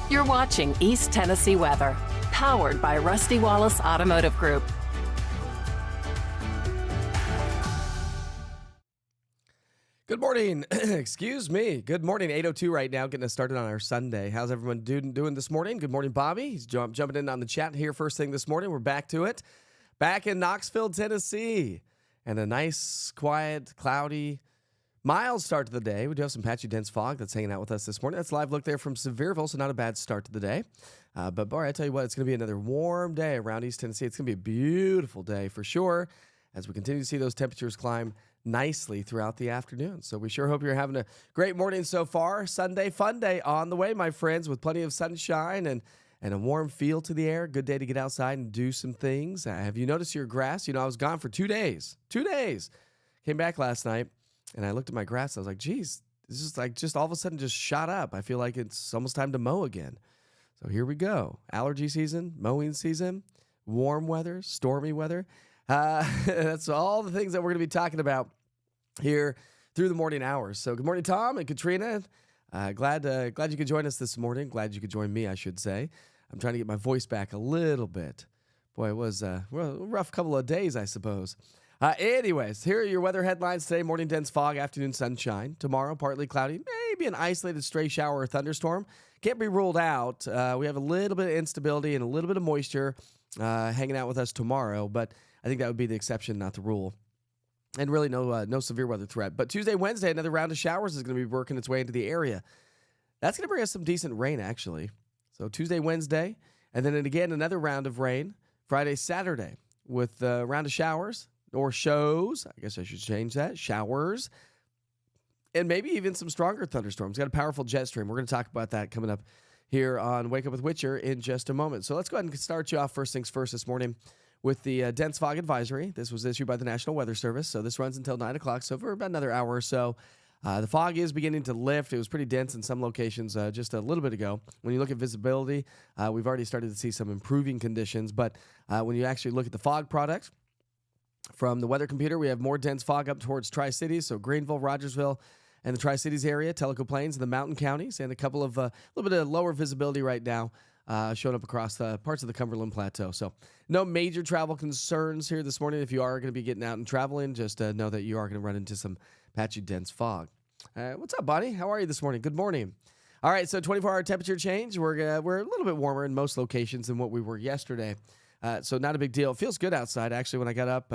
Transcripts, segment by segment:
You're watching East Tennessee Weather, powered by Rusty Wallace Automotive Group. Good morning. Excuse me. Good morning. 8:02 right now, getting us started on our Sunday. How's everyone doing this morning? Good morning, Bobby. He's jumping in on the chat here first thing this morning. We're back to it. Back in Knoxville, Tennessee. And a nice, quiet, cloudy, mild start to the day. We do have some patchy, dense fog that's hanging out with us this morning. That's a live look there from Sevierville, so not a bad start to the day. But, boy, I tell you what, it's going to be another warm day around East Tennessee. It's going to be a beautiful day for sure as we continue to see those temperatures climb nicely throughout the afternoon. So we sure hope you're having a great morning so far. Sunday, fun day on the way, my friends, with plenty of sunshine and a warm feel to the air. Good day to get outside and do some things. Have you noticed your grass? You know, I was gone for 2 days. 2 days. Came back last night, and I looked at my grass. I was like, geez, this is like just all of a sudden just shot up. I feel like it's almost time to mow again. So here we go. Allergy season, mowing season, warm weather, stormy weather. That's all the things that we're going to be talking about here through the morning hours. So good morning, Tom and Katrina. Glad you could join us this morning. Glad you could join me, I should say. I'm trying to get my voice back a little bit. Boy, it was a rough couple of days, I suppose. Anyways, here are your weather headlines today. Morning dense fog, afternoon sunshine. Tomorrow, partly cloudy, maybe an isolated stray shower or thunderstorm. Can't be ruled out. We have a little bit of instability and a little bit of moisture hanging out with us tomorrow, but I think that would be the exception, not the rule. And really no severe weather threat. But Tuesday, Wednesday, another round of showers is going to be working its way into the area. That's going to bring us some decent rain, actually. So Tuesday, Wednesday, and then again another round of rain Friday, Saturday with a round of showers or shows. I guess I should change that. Showers. And maybe even some stronger thunderstorms. Got a powerful jet stream. We're going to talk about that coming up here on Wake Up with Witcher in just a moment. So let's go ahead and start you off first things first this morning with the dense fog advisory. This was issued by the National Weather Service, so this runs until 9 o'clock, so for about another hour or so. The fog is beginning to lift. It was pretty dense in some locations just a little bit ago. When you look at visibility, we've already started to see some improving conditions, but when you actually look at the fog product from the weather computer, we have more dense fog up towards Tri-Cities, so Greenville, Rogersville, and the Tri-Cities area, Tellico Plains, and the mountain counties, and a couple of a little bit of lower visibility right now. Showing up across parts of the Cumberland Plateau. So no major travel concerns here this morning. If you are going to be getting out and traveling, just know that you are going to run into some patchy, dense fog. What's up, Bonnie? How are you this morning? Good morning. All right, so 24-hour temperature change. We're a little bit warmer in most locations than what we were yesterday. So not a big deal. It feels good outside, actually, when I got up,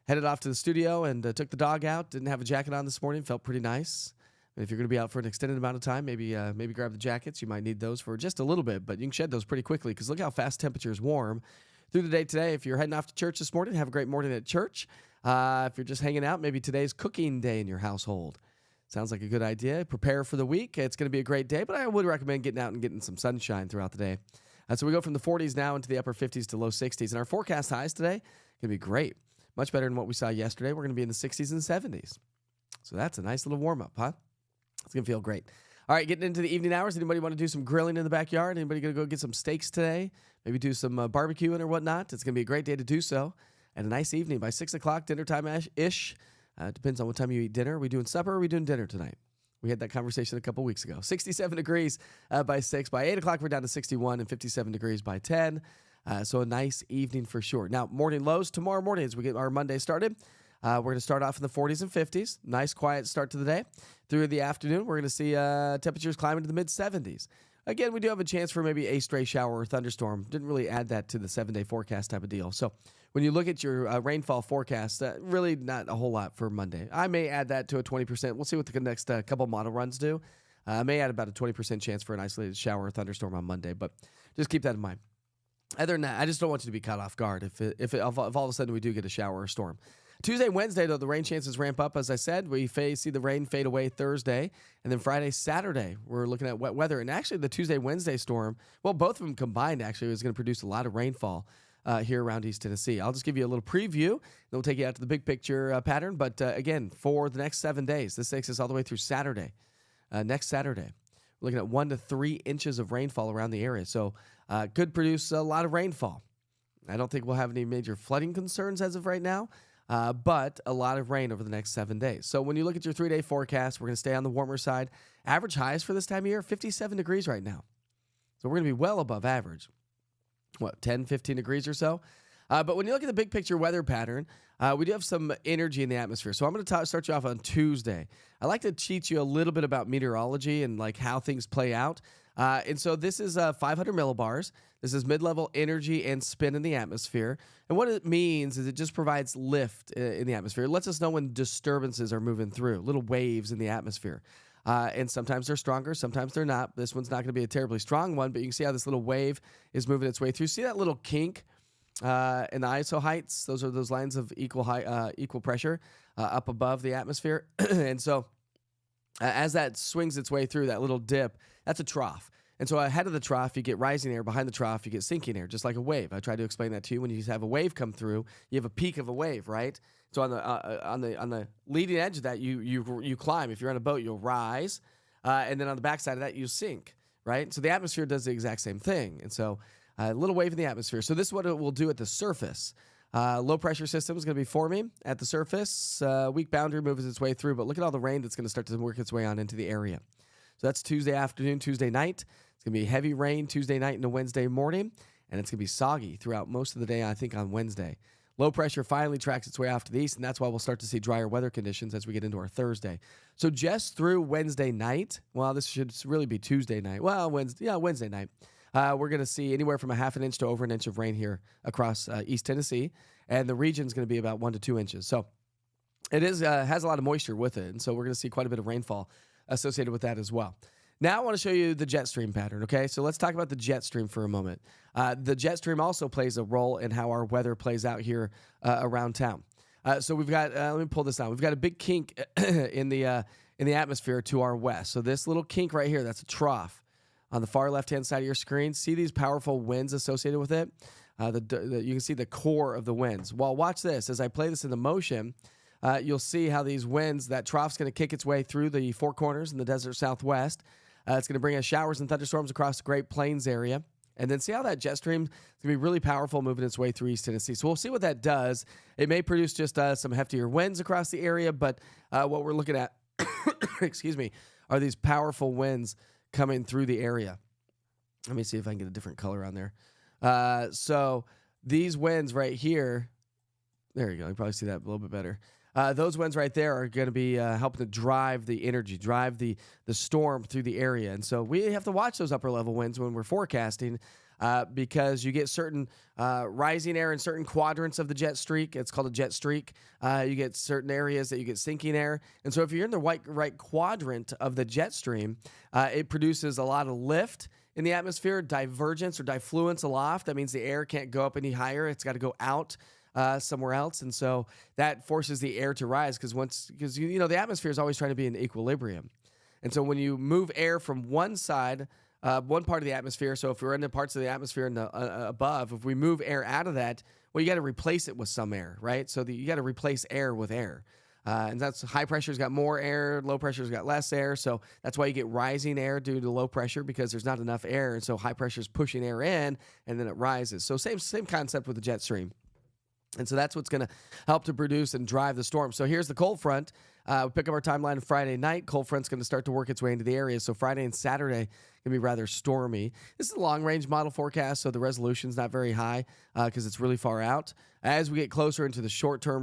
headed off to the studio and took the dog out. Didn't have a jacket on this morning. Felt pretty nice. If you're going to be out for an extended amount of time, maybe grab the jackets. You might need those for just a little bit, but you can shed those pretty quickly because look how fast temperatures warm through the day today. If you're heading off to church this morning, have a great morning at church. If you're just hanging out, maybe today's cooking day in your household. Sounds like a good idea. Prepare for the week. It's going to be a great day, but I would recommend getting out and getting some sunshine throughout the day. So we go from the 40s now into the upper 50s to low 60s, and our forecast highs today going to be great. Much better than what we saw yesterday. We're going to be in the 60s and 70s. So that's a nice little warm-up, huh? It's going to feel great. All right, getting into the evening hours. Anybody want to do some grilling in the backyard? Anybody going to go get some steaks today? Maybe do some barbecuing or whatnot? It's going to be a great day to do so. And a nice evening by 6 o'clock, dinner time-ish. Depends on what time you eat dinner. Are we doing supper or are we doing dinner tonight? We had that conversation a couple weeks ago. 67 degrees by 6. By 8 o'clock, we're down to 61 and 57 degrees by 10. So a nice evening for sure. Now, morning lows tomorrow morning as we get our Monday started. We're going to start off in the 40s and 50s. Nice, quiet start to the day. Through the afternoon, we're going to see temperatures climbing to the mid-70s. Again, we do have a chance for maybe a stray shower or thunderstorm. Didn't really add that to the 7-day forecast type of deal. So when you look at your rainfall forecast, really not a whole lot for Monday. I may add that to a 20%. We'll see what the next couple model runs do. I may add about a 20% chance for an isolated shower or thunderstorm on Monday, but just keep that in mind. Other than that, I just don't want you to be caught off guard if all of a sudden we do get a shower or storm. Tuesday, Wednesday, though, the rain chances ramp up. As I said, we see the rain fade away Thursday. And then Friday, Saturday, we're looking at wet weather. And actually, the Tuesday, Wednesday storm, well, both of them combined, actually, is going to produce a lot of rainfall here around East Tennessee. I'll just give you a little preview. Then we'll take you out to the big picture pattern. But, again, for the next 7 days, this takes us all the way through Saturday, next Saturday. We're looking at 1 to 3 inches of rainfall around the area. So could produce a lot of rainfall. I don't think we'll have any major flooding concerns as of right now. But a lot of rain over the next 7 days. So when you look at your 3-day forecast, we're going to stay on the warmer side. Average highs for this time of year, 57 degrees right now. So we're going to be well above average. 10, 15 degrees or so? But when you look at the big picture weather pattern, we do have some energy in the atmosphere. So I'm going to start you off on Tuesday. I like to teach you a little bit about meteorology and like how things play out. And so this is 500 millibars. This is mid-level energy and spin in the atmosphere. And what it means is it just provides lift in the atmosphere. It lets us know when disturbances are moving through, little waves in the atmosphere. And sometimes they're stronger, sometimes they're not. This one's not going to be a terribly strong one, but you can see how this little wave is moving its way through. See that little kink in the ISO heights? Those are those lines of equal pressure up above the atmosphere. And so as that swings its way through that little dip, that's a trough. And so ahead of the trough, you get rising air. Behind the trough, you get sinking air, just like a wave. I tried to explain that to you. When you have a wave come through, you have a peak of a wave, right? So on the leading edge of that, you climb. If you're on a boat, you'll rise, and then on the backside of that, you sink, right? So the atmosphere does the exact same thing. And so a little wave in the atmosphere. So this is what it will do at the surface. Low pressure system is going to be forming at the surface. Weak boundary moves its way through, but look at all the rain that's going to start to work its way on into the area. So that's Tuesday afternoon, Tuesday night. It's going to be heavy rain Tuesday night into Wednesday morning, and it's going to be soggy throughout most of the day, I think, on Wednesday. Low pressure finally tracks its way off to the east, and that's why we'll start to see drier weather conditions as we get into our Thursday. So just through Wednesday night, well, this should really be Tuesday night. Well, Wednesday night. We're going to see anywhere from a half an inch to over an inch of rain here across East Tennessee, and the region's going to be about 1 to 2 inches. So it is has a lot of moisture with it, and so we're going to see quite a bit of rainfall associated with that as well. Now I want to show you the jet stream pattern, okay? So let's talk about the jet stream for a moment. The jet stream also plays a role in how our weather plays out here around town. So we've got, let me pull this down. We've got a big kink in the atmosphere to our west. So this little kink right here, that's a trough. On the far left-hand side of your screen, see these powerful winds associated with it? You can see the core of the winds. Well, watch this. As I play this into motion, you'll see how these winds, that trough's going to kick its way through the four corners in the desert southwest. It's going to bring us showers and thunderstorms across the Great Plains area. And then see how that jet stream is going to be really powerful moving its way through East Tennessee. So we'll see what that does. It may produce just some heftier winds across the area, but what we're looking at, excuse me, are these powerful winds coming through the area. Let me see if I can get a different color on there. So these winds right here, there you go. You can probably see that a little bit better. Those winds right there are going to be helping to drive the energy, drive the storm through the area. And so we have to watch those upper level winds when we're forecasting because you get certain rising air in certain quadrants of the jet streak. It's called a jet streak. You get certain areas that you get sinking air. And so if you're in the right quadrant of the jet stream, it produces a lot of lift in the atmosphere, divergence or diffluence aloft. That means the air can't go up any higher. It's got to go out somewhere else, and so that forces the air to rise because the atmosphere is always trying to be in equilibrium, and so when you move air from one side, one part of the atmosphere, so if we're in the parts of the atmosphere in the above, if we move air out of that, well, you got to replace it with some air, right? So you got to replace air with air, and that's high pressure's got more air, low pressure's got less air, so that's why you get rising air due to low pressure because there's not enough air, and so high pressure's pushing air in, and then it rises. So same concept with the jet stream. And so that's what's going to help to produce and drive the storm. So here's the cold front. We pick up our timeline Friday night. Cold front's going to start to work its way into the area. So Friday and Saturday going to be rather stormy. This is a long-range model forecast, so the resolution's not very high because it's really far out. As we get closer into the short-term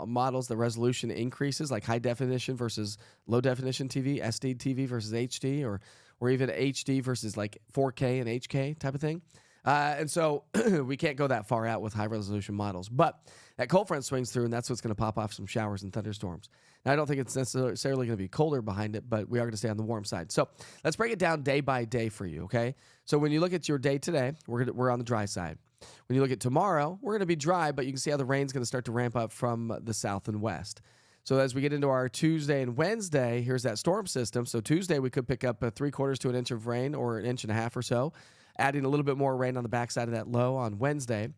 models, the resolution increases, like high-definition versus low-definition TV, SD TV versus HD, or even HD versus like 4K and HK type of thing. And so we can't go that far out with high-resolution models. But that cold front swings through, and that's what's going to pop off some showers and thunderstorms. Now, I don't think it's necessarily going to be colder behind it, but we are going to stay on the warm side. So let's break it down day by day for you, okay? So when you look at your day today, we're on the dry side. When you look at tomorrow, we're going to be dry, but you can see how the rain's going to start to ramp up from the south and west. So as we get into our Tuesday and Wednesday, here's that storm system. So Tuesday, we could pick up 3/4 to an inch of rain or 1.5 inches or so, adding a little bit more rain on the backside of that low on Wednesday.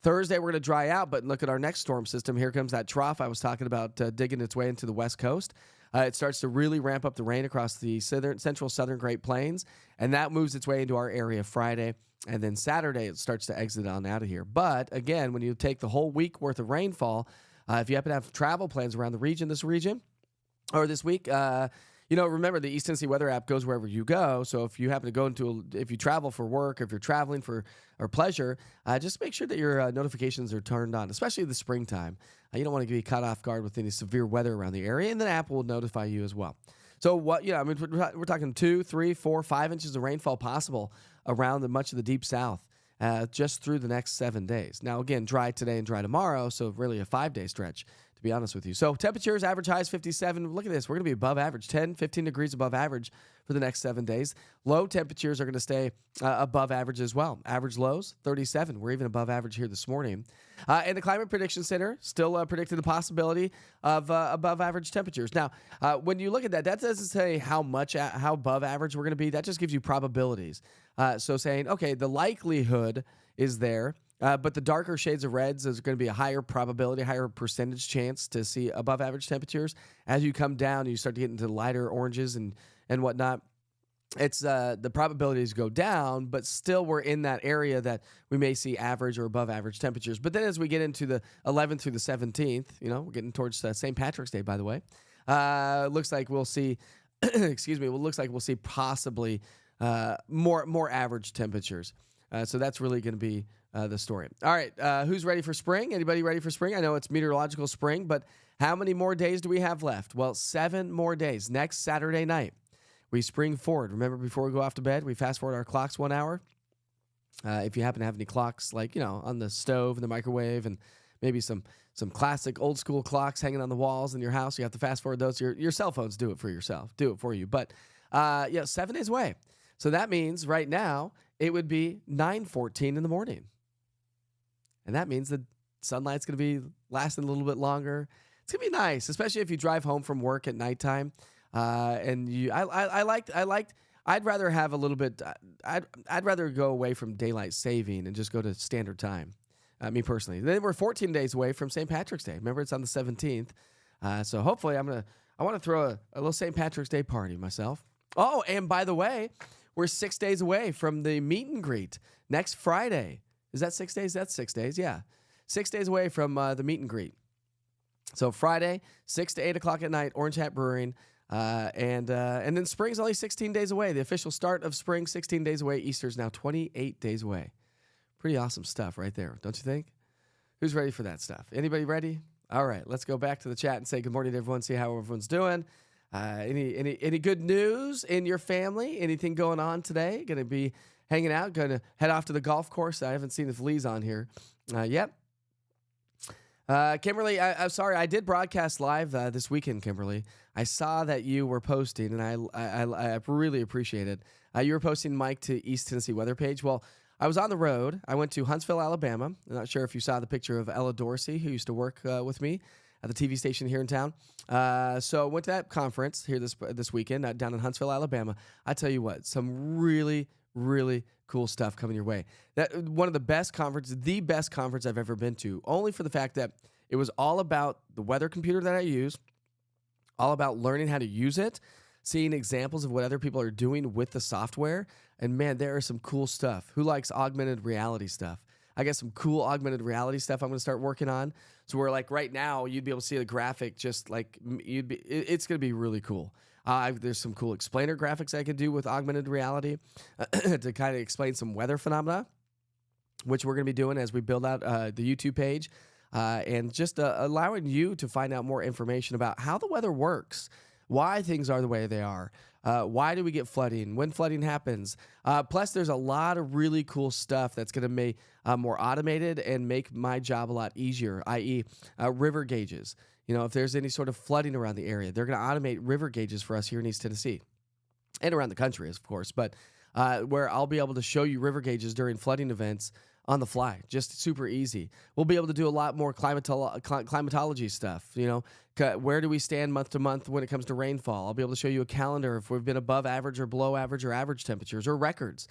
Thursday, we're going to dry out, but look at our next storm system. Here comes that trough I was talking about digging its way into the west coast. It starts to really ramp up the rain across the central southern Great Plains, and that moves its way into our area Friday. And then Saturday, it starts to exit on out of here. But again, when you take the whole week worth of rainfall, if you happen to have travel plans around the region, or this week, Remember the East Tennessee Weather app goes wherever you go. So if you happen to go if you travel for work, if you're traveling for or pleasure, just make sure that your notifications are turned on, especially the springtime. You don't want to be caught off guard with any severe weather around the area, and the app will notify you as well. So we're talking 2, 3, 4, 5 inches of rainfall possible around much of the deep south just through the next 7 days. Now, again, dry today and dry tomorrow, so really a 5-day stretch, to be honest with you. So temperatures, average highs 57. Look at this. We're going to be above average, 10, 15 degrees above average for the next 7 days. Low temperatures are going to stay above average as well. Average lows, 37. We're even above average here this morning. And the Climate Prediction Center still predicted the possibility of above average temperatures. Now, when you look at that doesn't say how above average we're going to be. That just gives you probabilities. So saying, okay, the likelihood is there, but the darker shades of reds is going to be a higher probability, higher percentage chance to see above average temperatures. As you come down, you start to get into lighter oranges and whatnot. It's the probabilities go down, but still we're in that area that we may see average or above average temperatures. But then as we get into the 11th through the 17th, we're getting towards St. Patrick's Day, by the way. Looks like we'll see, looks like we'll see possibly more average temperatures. So that's really going to be the story. All right, who's ready for spring? Anybody ready for spring? I know it's meteorological spring, but how many more days do we have left? Well, 7 more days. Next Saturday night, we spring forward. Remember, before we go off to bed, we fast forward our clocks 1 hour. If you happen to have any clocks, like, on the stove and the microwave, and maybe some classic old school clocks hanging on the walls in your house, you have to fast forward those. Your cell phones do it for you. But 7 days away. So that means right now it would be 9:14 in the morning. And that means the sunlight's going to be lasting a little bit longer. It's going to be nice, especially if you drive home from work at nighttime. I'd rather have a little bit, I'd rather go away from daylight saving and just go to standard time. Me personally. Then we're 14 days away from St. Patrick's Day. Remember, it's on the 17th. So hopefully I want to throw a little St. Patrick's Day party myself. Oh, and by the way, we're 6 days away from the meet and greet next Friday. Is that 6 days? That's 6 days, yeah. 6 days away from the meet and greet. So Friday, 6 to 8 o'clock at night, Orange Hat Brewing. And then spring's only 16 days away. The official start of spring, 16 days away. Easter's now 28 days away. Pretty awesome stuff right there, don't you think? Who's ready for that stuff? Anybody ready? All right, let's go back to the chat and say good morning to everyone, see how everyone's doing. Any good news in your family? Anything going on today? Going to be hanging out? Going to head off to the golf course? I haven't seen if Lee's on here. Yep. Kimberly, I'm sorry. I did broadcast live this weekend, Kimberly. I saw that you were posting, and I really appreciate it. You were posting Mike to East Tennessee weather page. Well, I was on the road. I went to Huntsville, Alabama. I'm not sure if you saw the picture of Ella Dorsey, who used to work with me at the TV station here in town. So I went to that conference here this weekend down in Huntsville, Alabama. I tell you what, some really, really cool stuff coming your way. One of the best conferences I've ever been to, only for the fact that it was all about the weather computer that I use, all about learning how to use it, seeing examples of what other people are doing with the software. And man, there is some cool stuff. Who likes augmented reality stuff? I got some cool augmented reality stuff I'm going to start working on. So where like right now, you'd be able to see the graphic just like it's going to be really cool. There's some cool explainer graphics I could do with augmented reality to kind of explain some weather phenomena, which we're going to be doing as we build out the YouTube page and just allowing you to find out more information about how the weather works, why things are the way they are. Why do we get flooding? When flooding happens? Plus, there's a lot of really cool stuff that's going to make more automated and make my job a lot easier, i.e. River gauges. If there's any sort of flooding around the area, they're going to automate river gauges for us here in East Tennessee and around the country, of course. But where I'll be able to show you river gauges during flooding events on the fly, just super easy. We'll be able to do a lot more climatology stuff. Where do we stand month to month when it comes to rainfall? I'll be able to show you a calendar if we've been above average or below average or average temperatures or records.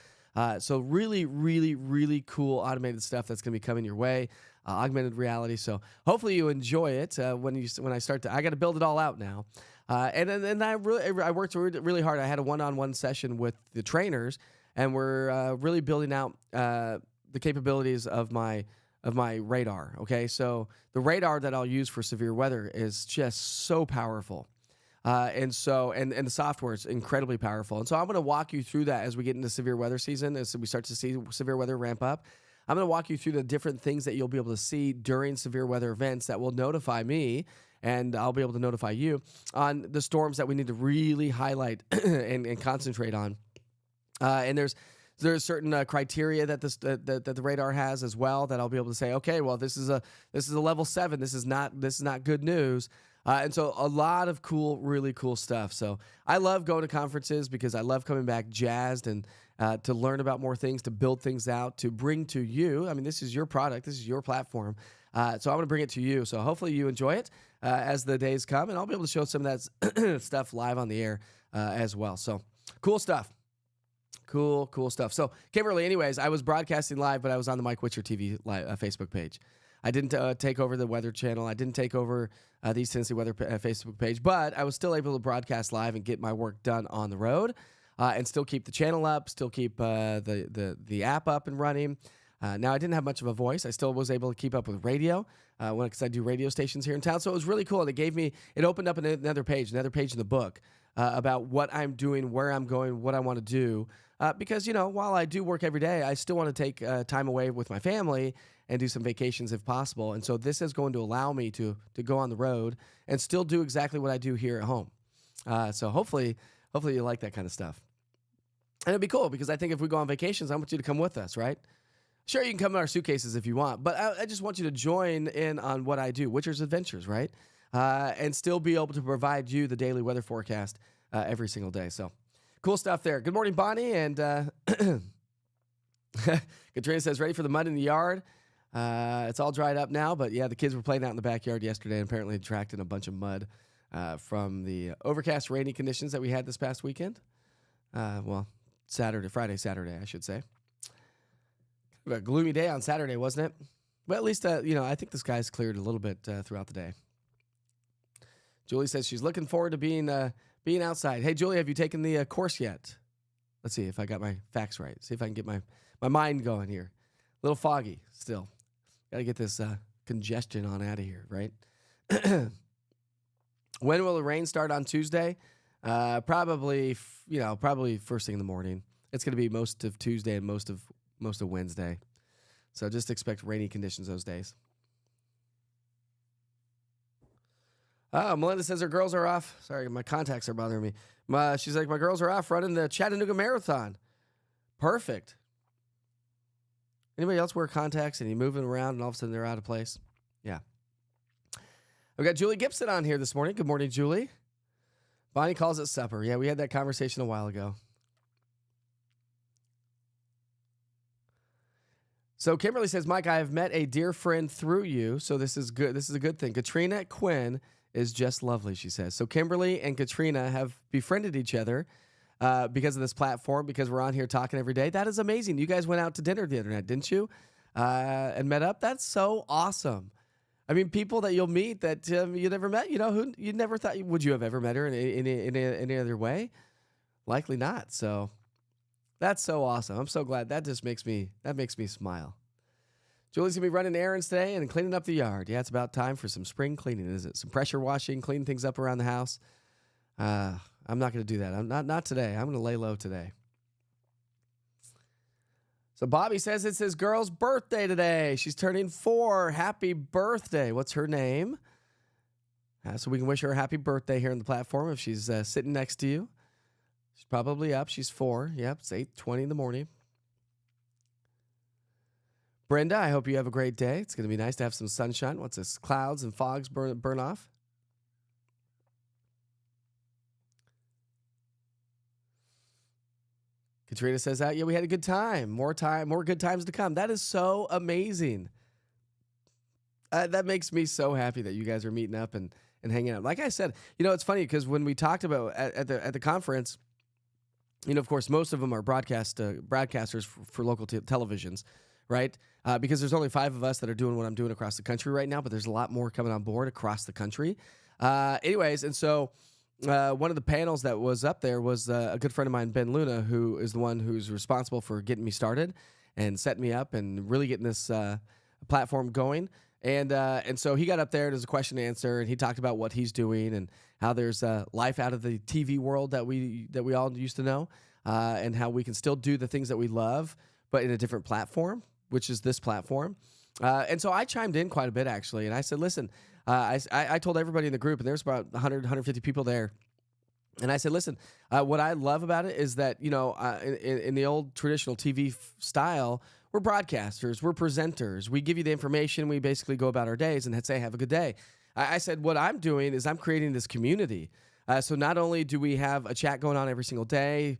So really, really, really cool automated stuff that's going to be coming your way, augmented reality. So hopefully you enjoy it when I start to. I got to build it all out now, and then I worked really hard. I had a one-on-one session with the trainers, and we're really building out the capabilities of my radar. Okay, so the radar that I'll use for severe weather is just so powerful. And the software is incredibly powerful. And so I'm going to walk you through that as we get into severe weather season, as we start to see severe weather ramp up. I'm going to walk you through the different things that you'll be able to see during severe weather events that will notify me, and I'll be able to notify you on the storms that we need to really highlight and concentrate on. And there's certain criteria that that the radar has as well that I'll be able to say, okay, well, this is a level 7. This is not good news. And so a lot of really cool stuff. So I love going to conferences because I love coming back jazzed and to learn about more things, to build things out, to bring to you. I mean, this is your product. This is your platform. So I'm going to bring it to you. So hopefully you enjoy it as the days come, and I'll be able to show some of that stuff live on the air as well. So cool stuff. Cool stuff. So Kimberly, anyways, I was broadcasting live, but I was on the Mike Witcher TV Facebook page. I didn't take over the Weather Channel. I didn't take over the East Tennessee Weather Facebook page, but I was still able to broadcast live and get my work done on the road, and still keep the channel up, still keep the app up and running. Now, I didn't have much of a voice. I still was able to keep up with radio because I do radio stations here in town. So it was really cool. And it opened up another page in the book about what I'm doing, where I'm going, what I want to do. Because, while I do work every day, I still want to take time away with my family and do some vacations if possible. And so this is going to allow me to go on the road and still do exactly what I do here at home. So hopefully you like that kind of stuff. And it'd be cool because I think if we go on vacations, I want you to come with us, right? Sure, you can come in our suitcases if you want, but I just want you to join in on what I do, Witcher's Adventures, right? And still be able to provide you the daily weather forecast every single day. So cool stuff there. Good morning, Bonnie. And Katrina says, ready for the mud in the yard. It's all dried up now, but yeah, the kids were playing out in the backyard yesterday and apparently attracted a bunch of mud from the overcast, rainy conditions that we had this past weekend. Friday, Saturday, I should say. A gloomy day on Saturday, wasn't it? But at least, I think the skies cleared a little bit throughout the day. Julie says she's looking forward to being outside. Hey, Julie, have you taken the course yet? Let's see if I got my facts right. See if I can get my mind going here. A little foggy still. Got to get this congestion on out of here, right? When will the rain start on Tuesday? Probably first thing in the morning. It's going to be most of Tuesday and most of Wednesday. So just expect rainy conditions those days. Oh, Melinda says her girls are off. Sorry, my contacts are bothering me. She's like, my girls are off running the Chattanooga Marathon. Perfect. Anybody else wear contacts and you moving around and all of a sudden they're out of place? Yeah. We've got Julie Gibson on here this morning. Good morning, Julie. Bonnie calls it supper. Yeah, we had that conversation a while ago. So Kimberly says, Mike, I have met a dear friend through you, so this is good. This is a good thing. Katrina Quinn is just lovely, she says. So Kimberly and Katrina have befriended each other because of this platform, because we're on here talking every day. That is amazing. You guys went out to dinner the other night, didn't you? And met up? That's so awesome. I mean, people that you'll meet that you never met, who you never thought, would you have ever met her in any other way? Likely not, so... That's so awesome. I'm so glad. That makes me smile. Julie's going to be running errands today and cleaning up the yard. Yeah, it's about time for some spring cleaning, isn't it? Some pressure washing, cleaning things up around the house. I'm not going to do that. I'm not today. I'm going to lay low today. So Bobby says it's his girl's birthday today. She's turning 4. Happy birthday. What's her name? So we can wish her a happy birthday here on the platform if she's sitting next to you. She's probably up. She's 4. Yep, it's 8:20 in the morning. Brenda, I hope you have a great day. It's going to be nice to have some sunshine. What's this? Clouds and fogs burn off. Katrina says that. Yeah, we had a good time. More good times to come. That is so amazing. That makes me so happy that you guys are meeting up and hanging out. Like I said, it's funny because when we talked about at the conference, of course, most of them are broadcasters for local televisions, right? Because there's only 5 of us that are doing what I'm doing across the country right now, but there's a lot more coming on board across the country. Anyways, and so one of the panels that was up there was a good friend of mine, Ben Luna, who is the one who's responsible for getting me started and setting me up and really getting this platform going. And so he got up there, there's a question and answer, and he talked about what he's doing and how there's life out of the TV world that we all used to know, and how we can still do the things that we love, but in a different platform, which is this platform. And so I chimed in quite a bit, actually, and I said, listen, I told everybody in the group, and there's about 100, 150 people there. And I said, listen, what I love about it is that, in the old traditional TV style, we're broadcasters, we're presenters. We give you the information. We basically go about our days and say, have a good day. I said, what I'm doing is I'm creating this community. So not only do we have a chat going on every single day,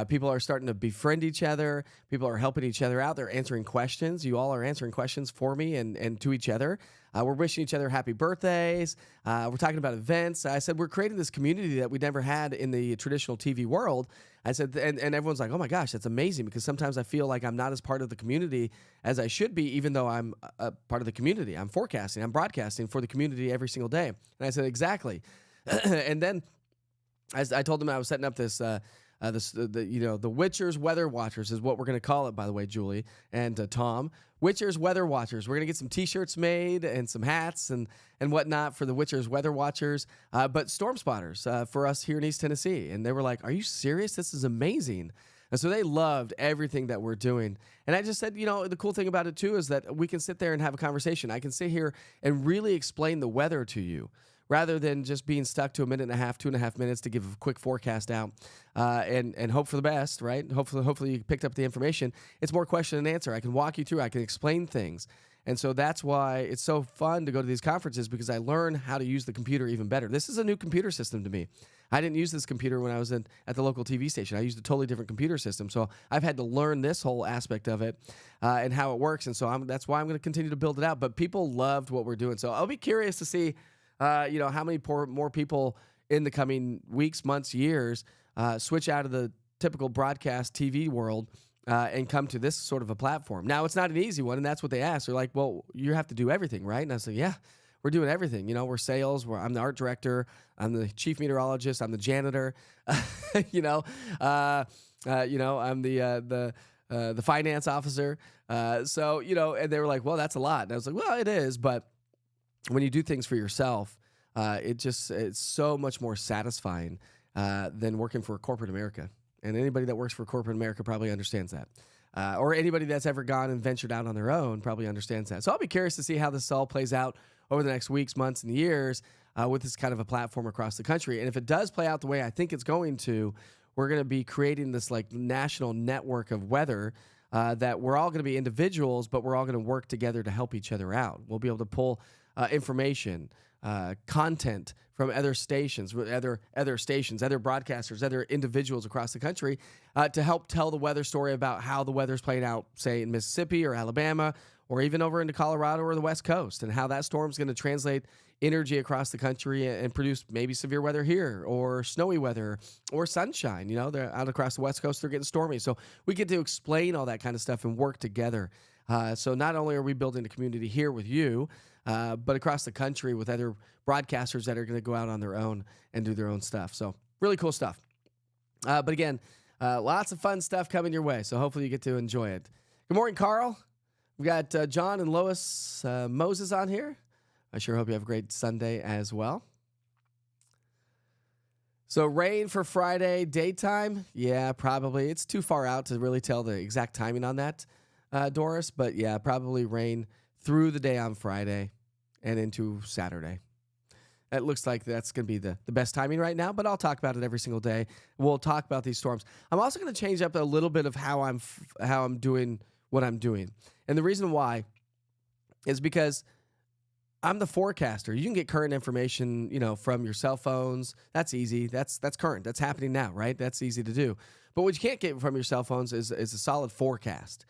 people are starting to befriend each other. People are helping each other out. They're answering questions. You all are answering questions for me and to each other. We're wishing each other happy birthdays. We're talking about events. I said, we're creating this community that we never had in the traditional TV world. I said, and everyone's like, oh my gosh, that's amazing, because sometimes I feel like I'm not as part of the community as I should be, even though I'm a part of the community. I'm forecasting, I'm broadcasting for the community every single day. And I said, exactly. And then as I told them I was setting up this, the Witcher's Weather Watchers is what we're going to call it, by the way, Julie and Tom. Witcher's Weather Watchers. We're going to get some T-shirts made and some hats and whatnot for the Witcher's Weather Watchers, but storm spotters for us here in East Tennessee. And they were like, are you serious? This is amazing. And so they loved everything that we're doing. And I just said, the cool thing about it, too, is that we can sit there and have a conversation. I can sit here and really explain the weather to you, rather than just being stuck to a minute and a half, 2.5 minutes to give a quick forecast out and hope for the best, right? Hopefully you picked up the information. It's more question and answer. I can walk you through. I can explain things. And so that's why it's so fun to go to these conferences, because I learn how to use the computer even better. This is a new computer system to me. I didn't use this computer when I was at the local TV station. I used a totally different computer system. So I've had to learn this whole aspect of it and how it works. And so that's why I'm going to continue to build it out. But people loved what we're doing. So I'll be curious to see how many more people in the coming weeks, months, years switch out of the typical broadcast TV world and come to this sort of a platform. Now, it's not an easy one, and that's what they asked. They're like, well, you have to do everything, right? And I said, yeah, we're doing everything. We're sales. I'm the art director. I'm the chief meteorologist. I'm the janitor. I'm the finance officer. And they were like, well, that's a lot. And I was like, well, it is, but when you do things for yourself, it's so much more satisfying than working for corporate America. And anybody that works for corporate America probably understands that. Or anybody that's ever gone and ventured out on their own probably understands that. So I'll be curious to see how this all plays out over the next weeks, months, and years with this kind of a platform across the country. And if it does play out the way I think it's going to, we're going to be creating this national network of weather that we're all going to be individuals, but we're all going to work together to help each other out. We'll be able to pull information, content from other stations, other broadcasters, other individuals across the country to help tell the weather story about how the weather's playing out, say, in Mississippi or Alabama, or even over into Colorado or the West Coast, and how that storm's going to translate energy across the country and produce maybe severe weather here or snowy weather or sunshine. They're out across the West Coast, they're getting stormy. So we get to explain all that kind of stuff and work together. So not only are we building a community here with you, but across the country with other broadcasters that are going to go out on their own and do their own stuff. So really cool stuff. But again, lots of fun stuff coming your way. So hopefully you get to enjoy it. Good morning, Carl. We've got John and Lois Moses on here. I sure hope you have a great Sunday as well. So rain for Friday, daytime? Yeah, probably. It's too far out to really tell the exact timing on that, Doris. But yeah, probably rain through the day on Friday and into Saturday. It looks like that's going to be the best timing right now, but I'll talk about it every single day. We'll talk about these storms. I'm also going to change up a little bit of how I'm doing what I'm doing. And the reason why is because I'm the forecaster. You can get current information, from your cell phones. That's easy. That's current. That's happening now, right? That's easy to do. But what you can't get from your cell phones is a solid forecast.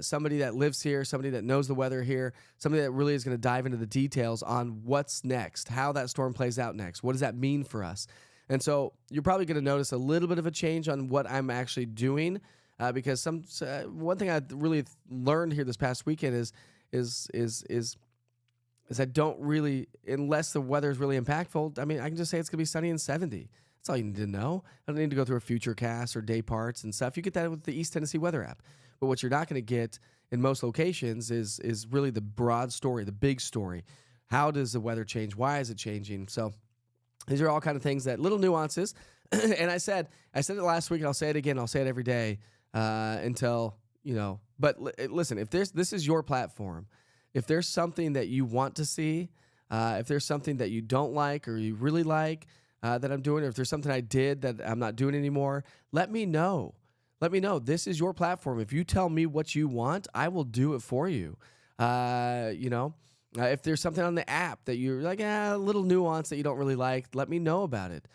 Somebody that lives here, somebody that knows the weather here, somebody that really is going to dive into the details on what's next, how that storm plays out next. What does that mean for us? And so you're probably going to notice a little bit of a change on what I'm actually doing because one thing I really learned here this past weekend is I don't really, unless the weather is really impactful, I can just say it's going to be sunny and 70. That's all you need to know. I don't need to go through a future cast or day parts and stuff. You get that with the East Tennessee weather app. But what you're not going to get in most locations is really the broad story, the big story. How does the weather change? Why is it changing? So These are all kind of things that little nuances. And I said it last week, and I'll say it again. I'll say it every day until, but listen, if this is your platform, if there's something that you want to see, if there's something that you don't like or you really like that I'm doing, or if there's something I did that I'm not doing anymore, let me know. Let me know. This is your platform. If you tell me what you want, I will do it for you. If there's something on the app that you're like, a little nuance that you don't really like, let me know about it.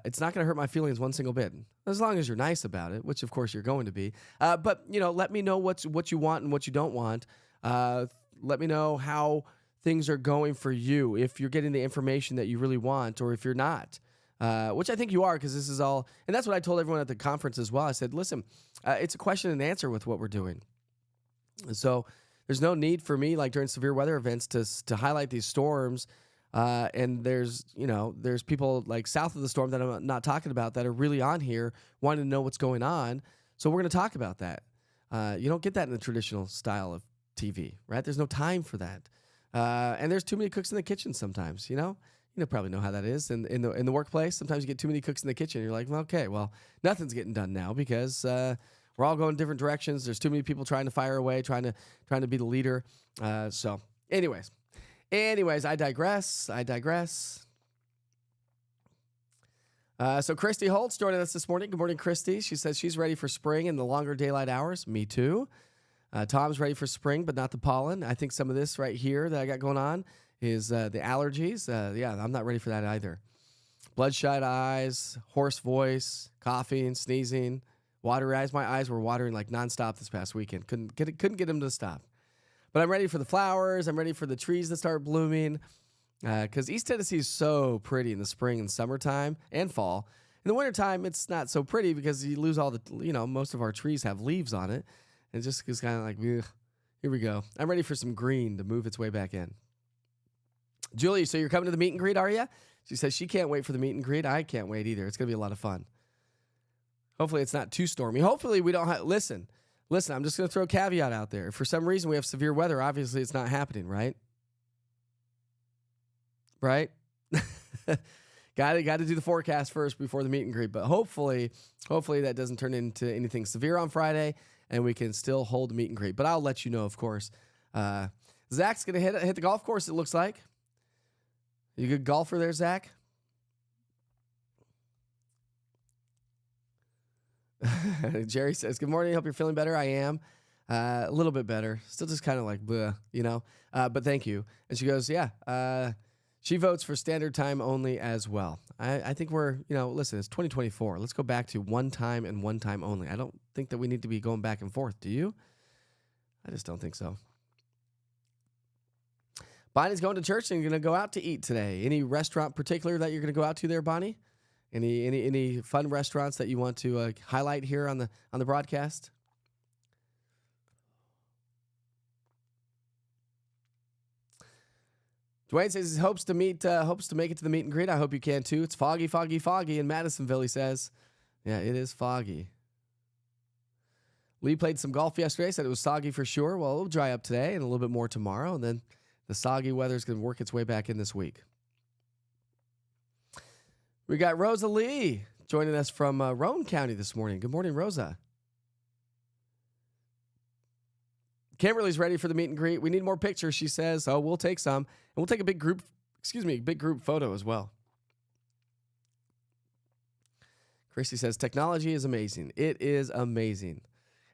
It's not going to hurt my feelings one single bit, as long as you're nice about it, which of course you're going to be. But let me know what you want and what you don't want. Let me know how things are going for you, if you're getting the information that you really want, or if you're not. Which I think you are, because this is all, and that's what I told everyone at the conference as well. I said, listen, it's a question and answer with what we're doing. So there's no need for me, like during severe weather events, to highlight these storms. And there's people like south of the storm that I'm not talking about that are really on here wanting to know what's going on. So we're going to talk about that. You don't get that in the traditional style of TV, right? There's no time for that. And there's too many cooks in the kitchen sometimes, You probably know how that is in the workplace. Sometimes you get too many cooks in the kitchen. You're like, well, okay, well, nothing's getting done now because we're all going different directions. There's too many people trying to fire away, trying to be the leader. So, anyways, I digress. So Christy Holtz joining us this morning. Good morning, Christy. She says she's ready for spring and the longer daylight hours. Me too. Tom's ready for spring, but not the pollen. I think some of this right here that I got going on is the allergies. I'm not ready for that either. Bloodshot eyes, hoarse voice, coughing, sneezing, watery eyes. My eyes were watering like nonstop this past weekend. Couldn't get them to stop. But I'm ready for the flowers. I'm ready for the trees to start blooming. Because East Tennessee is so pretty in the spring and summertime and fall. In the wintertime, it's not so pretty because you lose all the, most of our trees have leaves on it. And it just is kind of like, ugh, here we go. I'm ready for some green to move its way back in. Julie, so you're coming to the meet and greet, are you? She says she can't wait for the meet and greet. I can't wait either. It's going to be a lot of fun. Hopefully it's not too stormy. Hopefully we don't have, listen, I'm just going to throw a caveat out there. If for some reason we have severe weather, obviously it's not happening, right? Right? Got to do the forecast first before the meet and greet. But hopefully that doesn't turn into anything severe on Friday, and we can still hold the meet and greet. But I'll let you know, of course. Zach's going to hit the golf course, it looks like. You a good golfer there, Zach? Jerry says, good morning. Hope you're feeling better. I am. A little bit better. Still just kind of like, bleh, but thank you. And she goes, yeah. She votes for standard time only as well. I think we're, listen, it's 2024. Let's go back to one time and one time only. I don't think that we need to be going back and forth. Do you? I just don't think so. Bonnie's going to church and going to go out to eat today. Any restaurant particular that you're going to go out to there, Bonnie? Any fun restaurants that you want to highlight here on the broadcast? Dwayne says he hopes to make it to the meet and greet. I hope you can too. It's foggy in Madisonville, he says. Yeah, it is foggy. Lee played some golf yesterday, said it was soggy for sure. Well, it'll dry up today and a little bit more tomorrow, and then the soggy weather is going to work its way back in this week. We got Rosa Lee joining us from Roane County this morning. Good morning, Rosa. Kimberly's ready for the meet and greet. We need more pictures, she says. Oh, we'll take some. And we'll take a big group photo as well. Christy says, technology is amazing. It is amazing.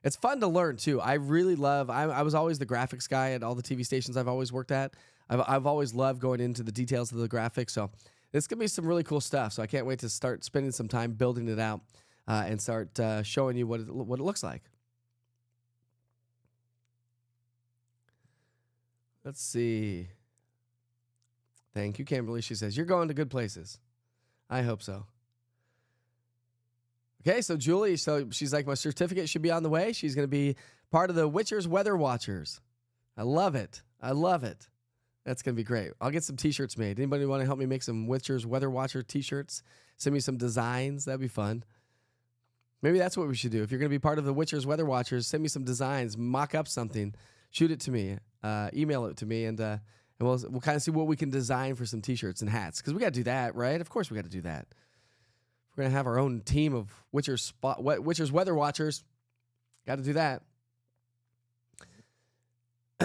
It's fun to learn, too. I really love, I was always the graphics guy at all the TV stations I've always worked at. I've always loved going into the details of the graphics. So it's going to be some really cool stuff. So I can't wait to start spending some time building it out and start showing you what it looks like. Let's see. Thank you, Kimberly. She says, you're going to good places. I hope so. Okay, so Julie, she's like, my certificate should be on the way. She's going to be part of the Witcher's Weather Watchers. I love it. That's going to be great. I'll get some T-shirts made. Anybody want to help me make some Witcher's Weather Watcher T-shirts? Send me some designs. That'd be fun. Maybe that's what we should do. If you're going to be part of the Witcher's Weather Watchers, send me some designs. Mock up something. Shoot it to me. Email it to me, and And we'll kind of see what we can design for some T-shirts and hats, because we got to do that, right? Of course we got to do that. We're gonna have our own team of Witcher's weather watchers. Got to do that.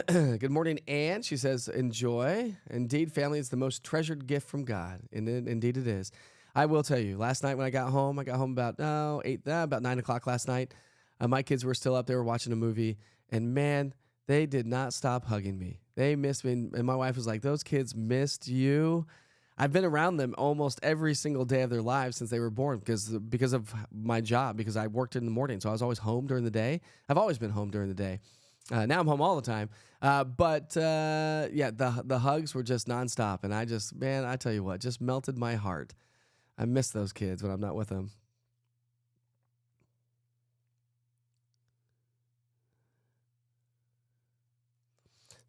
Good morning, Ann. She says, enjoy. Indeed, family is the most treasured gift from God. And indeed it is. I will tell you, last night when I got home about 9 o'clock last night. My kids were still up there watching a movie. And man, they did not stop hugging me. They missed me. And my wife was like, those kids missed you. I've been around them almost every single day of their lives since they were born because of my job, because I worked in the morning. So I was always home during the day. I've always been home during the day. Now I'm home all the time. But the hugs were just nonstop. And I tell you what, just melted my heart. I miss those kids when I'm not with them.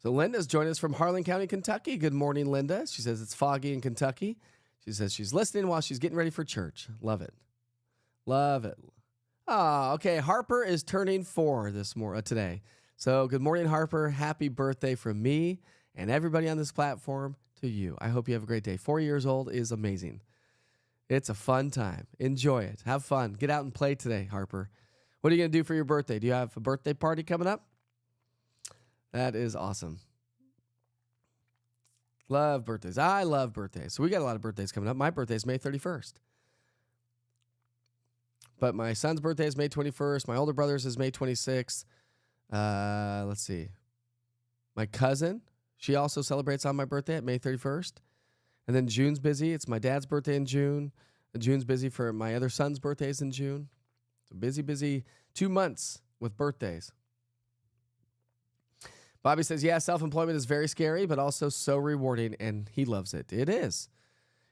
So Linda's joining us from Harlan County, Kentucky. Good morning, Linda. She says it's foggy in Kentucky. She says she's listening while she's getting ready for church. Love it. Love it. Oh, okay. Harper is turning 4 today. So good morning, Harper. Happy birthday from me and everybody on this platform to you. I hope you have a great day. 4 years old is amazing. It's a fun time. Enjoy it. Have fun. Get out and play today, Harper. What are you going to do for your birthday? Do you have a birthday party coming up? That is awesome. Love birthdays. I love birthdays. So we got a lot of birthdays coming up. My birthday is May 31st. But my son's birthday is May 21st. My older brother's is May 26th. Let's see. My cousin, she also celebrates on my birthday at May 31st. And then June's busy. It's my dad's birthday in June. And June's busy for my other son's birthdays in June. So busy 2 months with birthdays. Bobby says, yeah, self-employment is very scary, but also so rewarding, and he loves it. It is.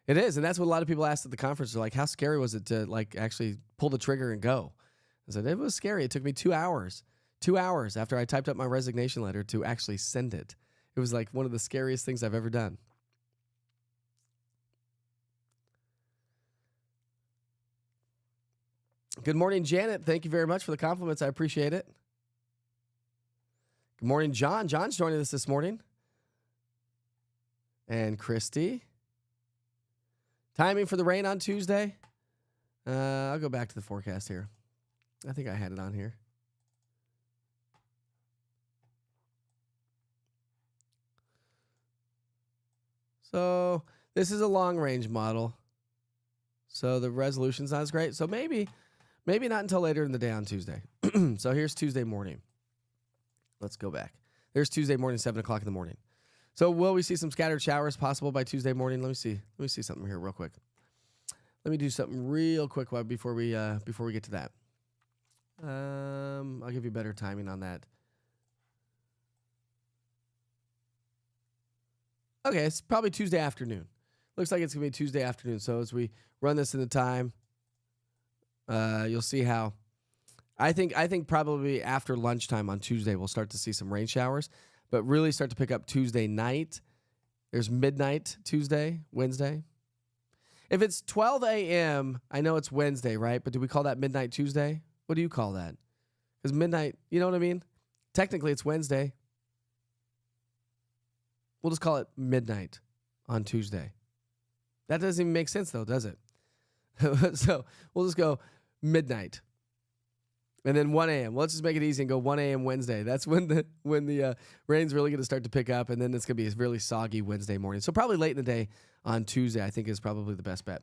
It is, and that's what a lot of people asked at the conference. They're like, how scary was it to actually pull the trigger and go? I said, it was scary. It took me 2 hours. 2 hours after I typed up my resignation letter to actually send it. It was like one of the scariest things I've ever done. Good morning, Janet. Thank you very much for the compliments. I appreciate it. Good morning, John. John's joining us this morning. And Christy. Timing for the rain on Tuesday. I'll go back to the forecast here. I think I had it on here. So this is a long range model. So the resolution's not as great. So maybe not until later in the day on Tuesday. So here's Tuesday morning. Let's go back. There's Tuesday morning, 7 o'clock in the morning. So will we see some scattered showers possible by Tuesday morning? Let me see something here real quick. Let me do something real quick before we get to that. I'll give you better timing on that. Okay, it's probably Tuesday afternoon. Looks like it's going to be Tuesday afternoon. So as we run this in the time, you'll see how I think probably after lunchtime on Tuesday, we'll start to see some rain showers, but really start to pick up Tuesday night. There's midnight Tuesday, Wednesday. If it's 12 a.m., I know it's Wednesday, right? But do we call that midnight Tuesday? What do you call that? Because midnight, you know what I mean? Technically, it's Wednesday. We'll just call it midnight on Tuesday. That doesn't even make sense, though, does it? So we'll just go midnight. And then 1 a.m. Let's just make it easy and go 1 a.m. Wednesday. That's when the rain's really going to start to pick up, and then it's going to be a really soggy Wednesday morning. So probably late in the day on Tuesday, I think, is probably the best bet.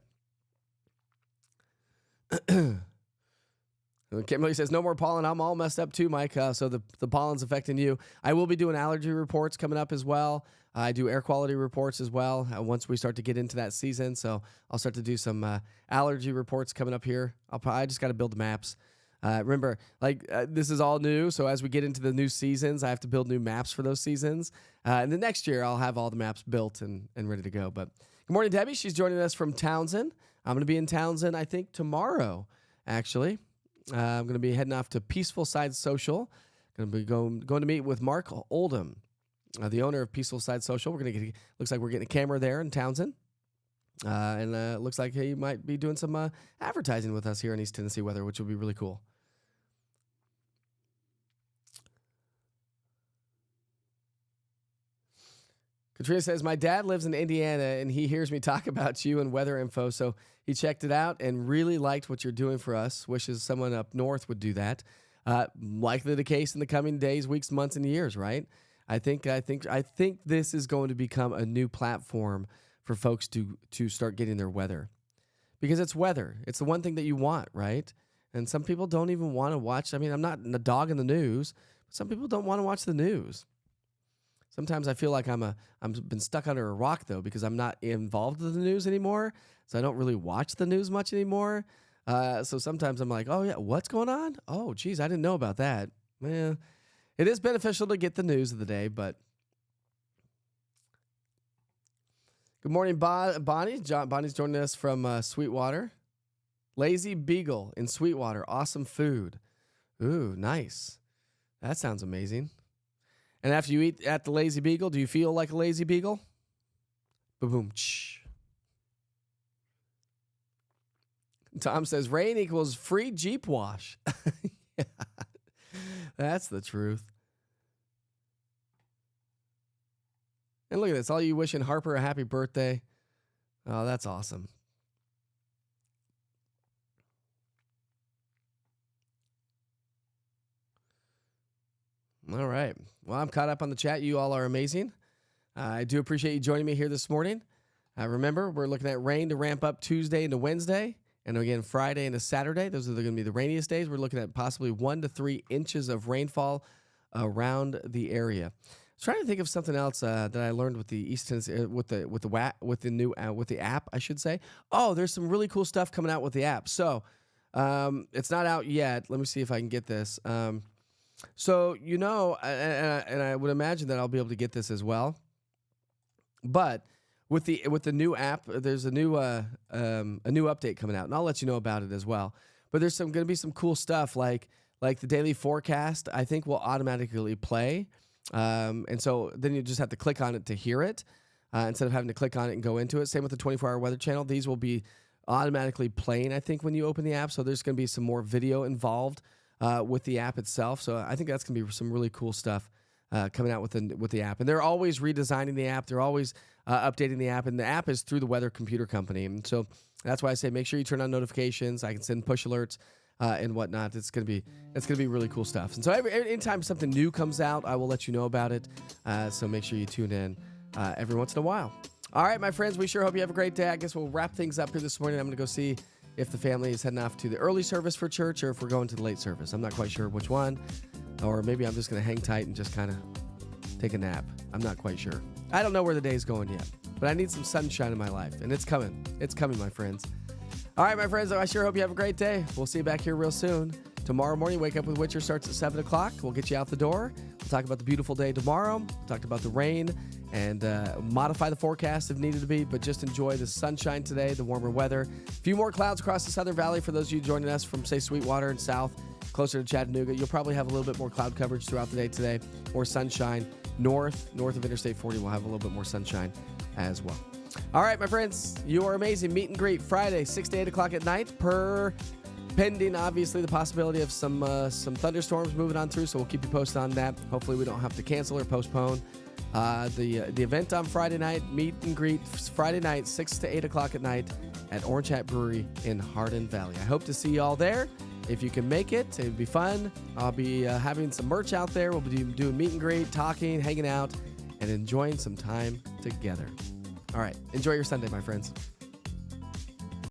Kimberly says, no more pollen. I'm all messed up too, Mike. So the pollen's affecting you. I will be doing allergy reports coming up as well. I do air quality reports as well once we start to get into that season. So I'll start to do some allergy reports coming up here. I just got to build the maps. Remember, this is all new, so as we get into the new seasons, I have to build new maps for those seasons. And then next year, I'll have all the maps built and ready to go. But good morning, Debbie. She's joining us from Townsend. I'm going to be in Townsend, I think, tomorrow, actually. I'm going to be heading off to Peaceful Side Social. Going to be going to meet with Mark Oldham, the owner of Peaceful Side Social. Looks like we're getting a camera there in Townsend. And it looks like he might be doing some advertising with us here in East Tennessee weather, which will be really cool. Katrina says, my dad lives in Indiana and he hears me talk about you and weather info. So he checked it out and really liked what you're doing for us. Wishes someone up north would do that. Likely the case in the coming days, weeks, months, and years, right? I think this is going to become a new platform for folks to start getting their weather. Because it's weather. It's the one thing that you want, right? And some people don't even want to watch. I mean, I'm not a dog in the news, but some people don't want to watch the news. Sometimes I feel like I'm been stuck under a rock, though, because I'm not involved in the news anymore. So I don't really watch the news much anymore. So sometimes I'm like, oh, yeah, what's going on? Oh, geez, I didn't know about that. Well, it is beneficial to get the news of the day, but. Good morning, Bonnie. Bonnie's joining us from Sweetwater. Lazy Beagle in Sweetwater. Awesome food. Ooh, nice. That sounds amazing. And after you eat at the Lazy Beagle, do you feel like a Lazy Beagle? Boom, shh. Tom says rain equals free Jeep wash. Yeah, that's the truth. And look at this. All you wishing Harper a happy birthday. Oh, that's awesome. All right. Well, I'm caught up on the chat. You all are amazing. I do appreciate you joining me here this morning. Remember, we're looking at rain to ramp up Tuesday into Wednesday. And again, Friday into Saturday. Those are going to be the rainiest days. We're looking at possibly 1 to 3 inches of rainfall around the area. I was trying to think of something else that I learned with the East Tennessee, with the app, I should say. Oh, there's some really cool stuff coming out with the app. So it's not out yet. Let me see if I can get this. So, you know, and I would imagine that I'll be able to get this as well. But with the new app, there's a new update coming out, and I'll let you know about it as well. But there's going to be some cool stuff like the daily forecast. I think will automatically play, and so then you just have to click on it to hear it instead of having to click on it and go into it. Same with the 24-hour weather channel. These will be automatically playing, I think, when you open the app. So there's going to be some more video involved with the app itself. So I think that's going to be some really cool stuff coming out with the app. And they're always redesigning the app. They're always updating the app. And the app is through the Weather Computer Company. And so that's why I say make sure you turn on notifications. I can send push alerts and whatnot. It's going to be really cool stuff. And so anytime something new comes out, I will let you know about it. So make sure you tune in every once in a while. All right, my friends, we sure hope you have a great day. I guess we'll wrap things up here this morning. I'm going to go see if the family is heading off to the early service for church or if we're going to the late service. I'm not quite sure which one. Or maybe I'm just going to hang tight and just kind of take a nap. I'm not quite sure. I don't know where the day's going yet. But I need some sunshine in my life. And it's coming. It's coming, my friends. All right, my friends, I sure hope you have a great day. We'll see you back here real soon. Tomorrow morning, Wake Up with Witcher starts at 7 o'clock. We'll get you out the door. We'll talk about the beautiful day tomorrow. We'll talk about the rain and modify the forecast if needed to be, but just enjoy the sunshine today, the warmer weather. A few more clouds across the Southern Valley for those of you joining us from, say, Sweetwater and south, closer to Chattanooga. You'll probably have a little bit more cloud coverage throughout the day today. More sunshine. North of Interstate 40, we'll have a little bit more sunshine as well. All right, my friends, you are amazing. Meet and greet Friday, 6 to 8 o'clock at night, pending, obviously, the possibility of some thunderstorms moving on through, so we'll keep you posted on that. Hopefully we don't have to cancel or postpone the event on Friday night. Meet and greet Friday night, 6 to 8 o'clock at night at Orange Hat Brewery in Hardin Valley. I hope to see you all there. If you can make it, it'd be fun. I'll be having some merch out there. We'll be doing meet and greet, talking, hanging out, and enjoying some time together. All right. Enjoy your Sunday, my friends.